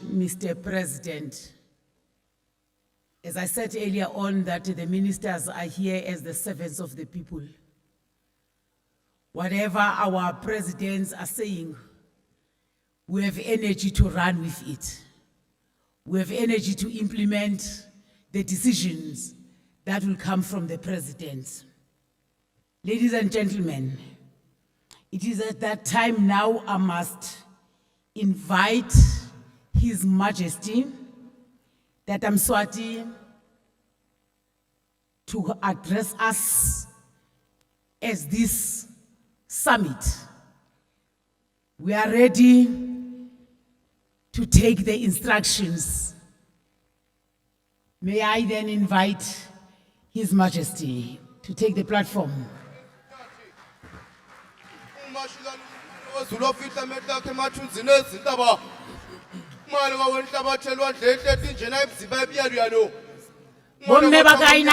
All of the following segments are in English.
Mr. President. As I said earlier on, that the ministers are here as the servants of the people. Whatever our presidents are saying, we have energy to run with it. We have energy to implement the decisions that will come from the president. Ladies and gentlemen, it is at that time now I must invite His Majesty, that Mswati, to address us as this summit. We are ready to take the instructions. May I then invite His Majesty to take the platform. Bomme bakaina.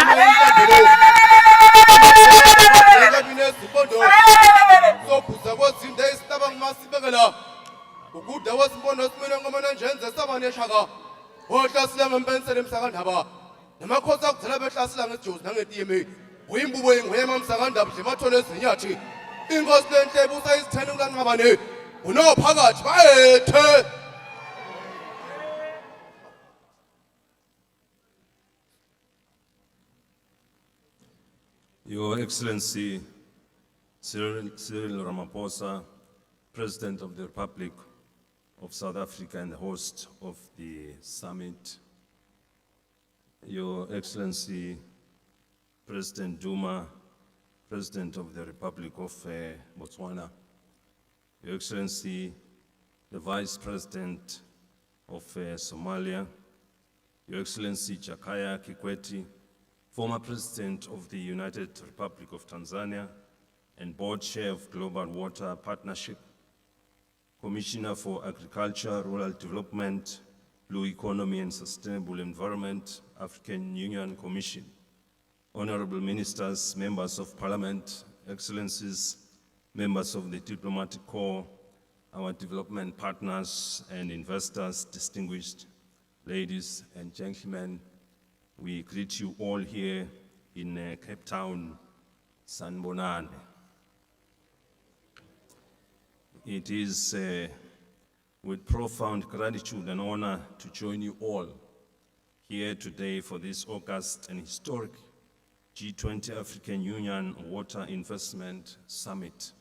Your Excellency Cyril Ramaphosa, President of the Republic of South Africa and host of the summit, Your Excellency President Duma, President of the Republic of Botswana, Your Excellency the Vice President of Somalia, Your Excellency Jakaya Kikwete, former President of the United Republic of Tanzania and Board Chair of Global Water Partnership, Commissioner for Agriculture, Rural Development, Blue Economy and Sustainable Environment, African Union Commission, Honorable Ministers, Members of Parliament, Excellencies, Members of the Diplomatic Corps, our development partners and investors, distinguished ladies and gentlemen, we greet you all here in Cape Town, Sanbonani. It is with profound gratitude and honor to join you all here today for this August and historic G20 African Union Water Investment Summit.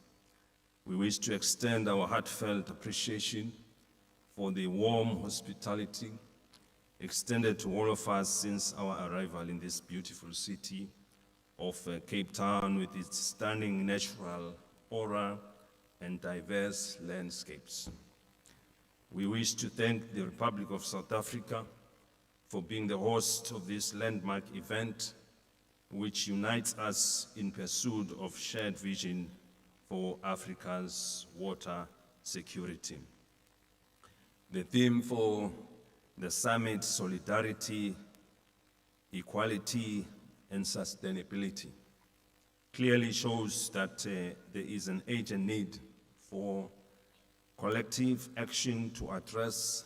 We wish to extend our heartfelt appreciation for the warm hospitality extended to all of us since our arrival in this beautiful city of Cape Town with its stunning natural aura and diverse landscapes. We wish to thank the Republic of South Africa for being the host of this landmark event, which unites us in pursuit of shared vision for Africa's water security. The theme for the summit, solidarity, equality, and sustainability, clearly shows that there is an urgent need for collective action to address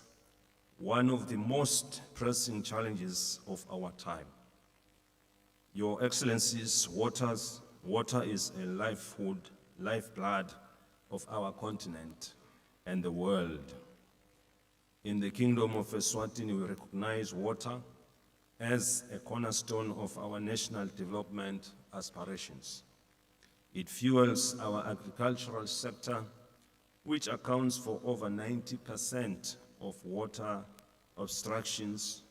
one of the most pressing challenges of our time. Your Excellencies, water is a lifeblood of our continent and the world. In the Kingdom of Eswatini, we recognize water as a cornerstone of our national development aspirations. It fuels our agricultural sector, which accounts for over 90% of water obstructions,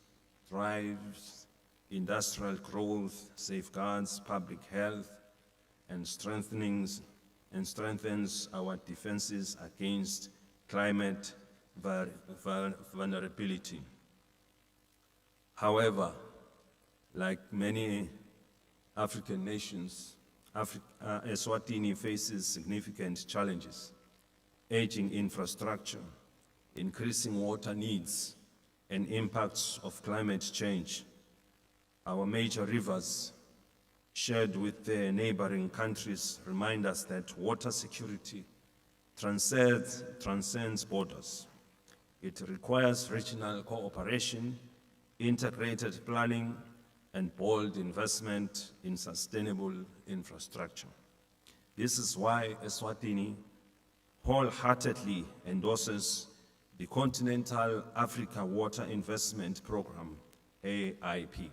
drives industrial growth, safeguards public health, and strengthens our defenses against climate vulnerability. However, like many African nations, Eswatini faces significant challenges: aging infrastructure, increasing water needs, and impacts of climate change. Our major rivers, shared with their neighboring countries, remind us that water security transcends borders. It requires regional cooperation, integrated planning, and bold investment in sustainable infrastructure. This is why eSwatini wholeheartedly endorses the Continental Africa Water Investment Program, AIP.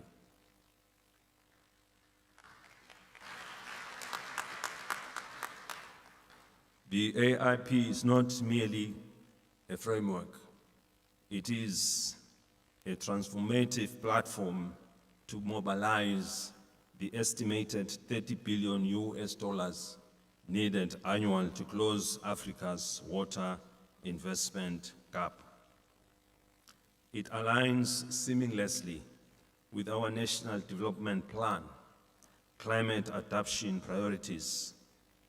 The AIP is not merely a framework. It is a transformative platform to mobilize the estimated 30 billion US dollars needed annual to close Africa's water investment gap. It aligns seamlessly with our National Development Plan, climate adaptation priorities,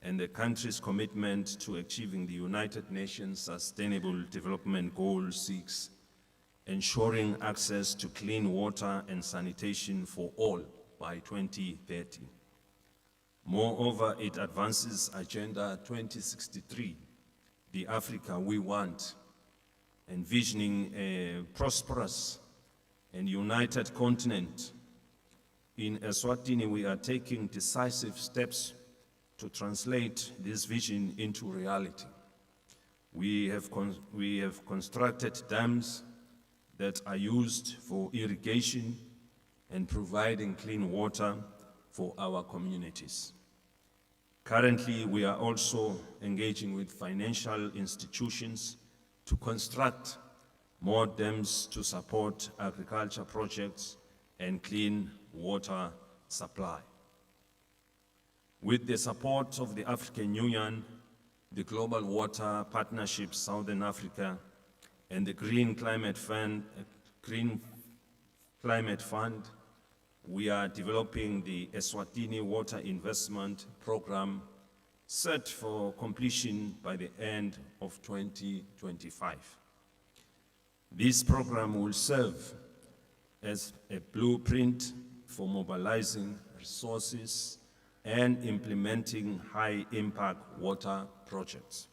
and the country's commitment to achieving the United Nations Sustainable Development Goal 6, ensuring access to clean water and sanitation for all by 2030. Moreover, it advances Agenda 2063, the Africa we want, envisioning a prosperous and united continent. In Eswatini, we are taking decisive steps to translate this vision into reality. We have constructed dams that are used for irrigation and providing clean water for our communities. Currently, we are also engaging with financial institutions to construct more dams to support agriculture projects and clean water supply. With the support of the African Union, the Global Water Partnership Southern Africa, and the Green Climate Fund, we are developing the eSwatini Water Investment Program, set for completion by the end of 2025. This program will serve as a blueprint for mobilizing resources and implementing high-impact water projects.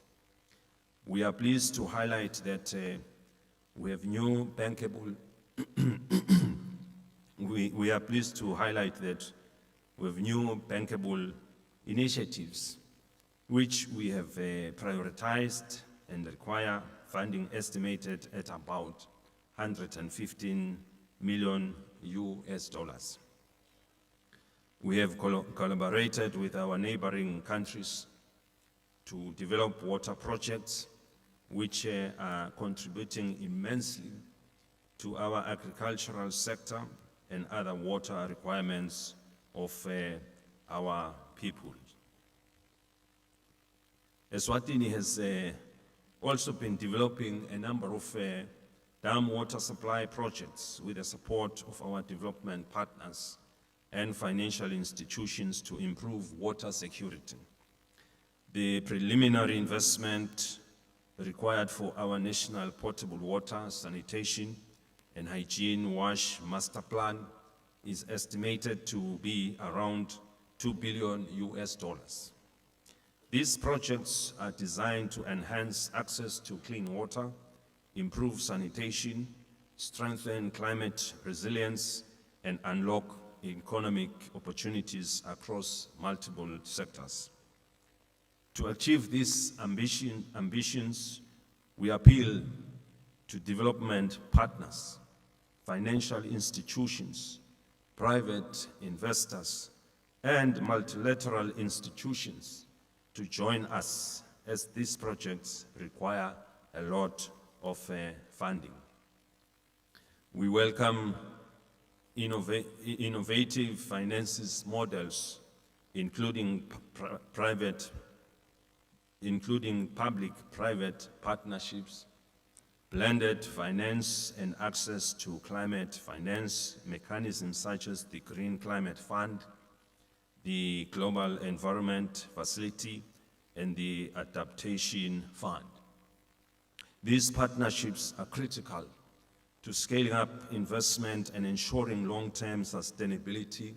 We are pleased to highlight that we have new bankable initiatives which we have prioritized and require funding estimated at about 115 million US dollars. We have collaborated with our neighboring countries to develop water projects which are contributing immensely to our agricultural sector and other water requirements of our people. Eswatini has also been developing a number of dam water supply projects with the support of our development partners and financial institutions to improve water security. The preliminary investment required for our national potable water, sanitation, and hygiene wash master plan is estimated to be around 2 billion US dollars. These projects are designed to enhance access to clean water, improve sanitation, strengthen climate resilience, and unlock economic opportunities across multiple sectors. To achieve these ambitions, we appeal to development partners, financial institutions, private investors, and multilateral institutions to join us, as these projects require a lot of funding. We welcome innovative finances models, including public-private partnerships, blended finance, and access to climate finance mechanisms such as the Green Climate Fund, the Global Environment Facility, and the Adaptation Fund. These partnerships are critical to scaling up investment and ensuring long-term sustainability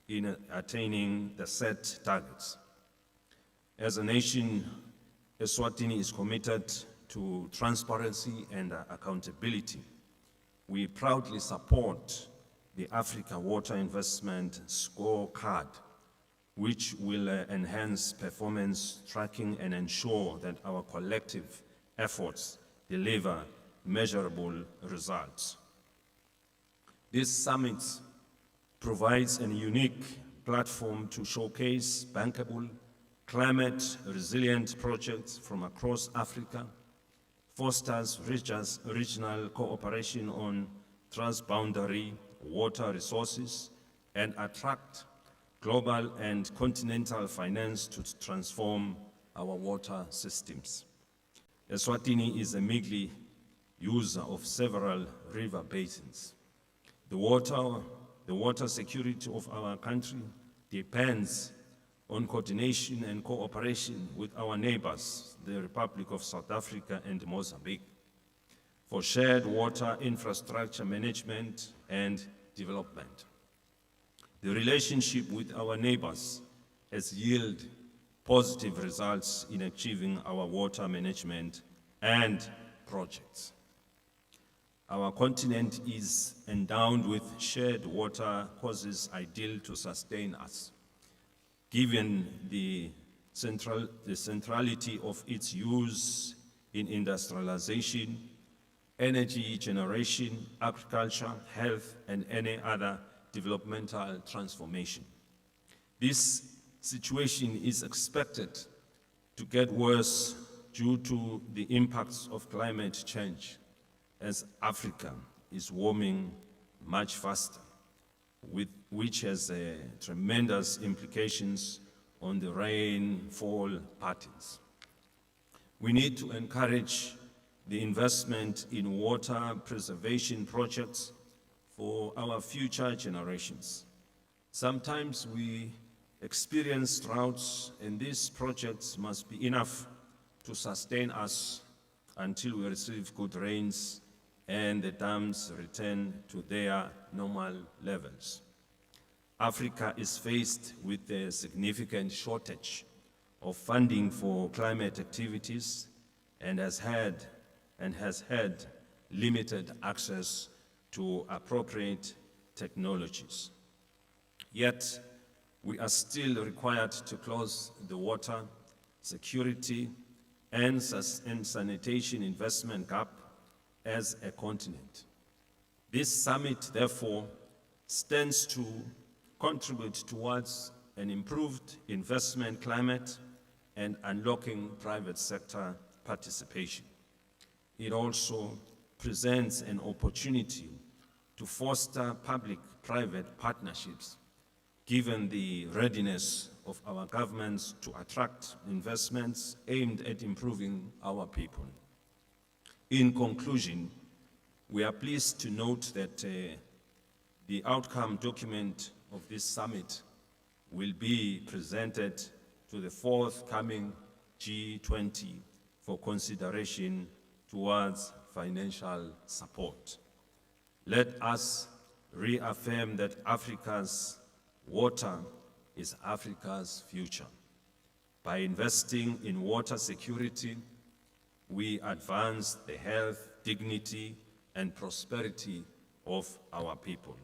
in attaining the set targets. As a nation, Eswatini is committed to transparency and accountability. We proudly support the Africa Water Investment Scorecard, which will enhance performance tracking and ensure that our collective efforts deliver measurable results. This summit provides a unique platform to showcase bankable, climate-resilient projects from across Africa, fosters regional cooperation on transboundary water resources, and attract global and continental finance to transform our water systems. Eswatini is a meager user of several river basins. The water security of our country depends on coordination and cooperation with our neighbors, the Republic of South Africa and Mozambique, for shared water infrastructure management and development. The relationship with our neighbors has yielded positive results in achieving our water management and projects. Our continent is endowed with shared water causes ideal to sustain us, given the centrality of its use in industrialization, energy generation, agriculture, health, and any other developmental transformation. This situation is expected to get worse due to the impacts of climate change, as Africa is warming much faster, which has tremendous implications on the rainfall patterns. We need to encourage the investment in water preservation projects for our future generations. Sometimes we experience droughts, and these projects must be enough to sustain us until we receive good rains and the dams return to their normal levels. Africa is faced with a significant shortage of funding for climate activities and has had limited access to appropriate technologies. Yet, we are still required to close the water security and sanitation investment gap as a continent. This summit, therefore, stands to contribute towards an improved investment climate and unlocking private sector participation. It also presents an opportunity to foster public-private partnerships, given the readiness of our governments to attract investments aimed at improving our people. In conclusion, we are pleased to note that the outcome document of this summit will be presented to the forthcoming G20 for consideration towards financial support. Let us reaffirm that Africa's water is Africa's future. By investing in water security, we advance the health, dignity, and prosperity of our people.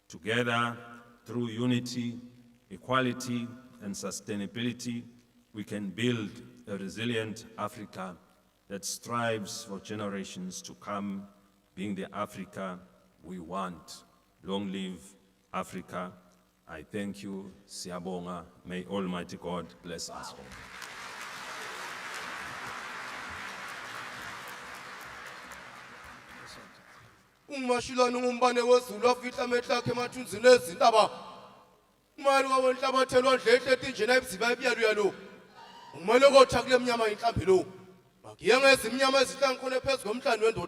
Together, through unity, equality, and sustainability, we can build a resilient Africa that strives for generations to come, being the Africa we want. Long live Africa. I thank you, Siyabonga. May Almighty God bless us all. Umashilana ngumbane wezulu afihla amehlo akhe emathunzini ezintaba. Umali wawenhlabathelwa ndlehle etinjena ebuziba ebyalo lo. Umele kotha kule mnyama inhlambi lo. Makiyengeza imnyama ezihlangu khona phezu komhlanje wendoda.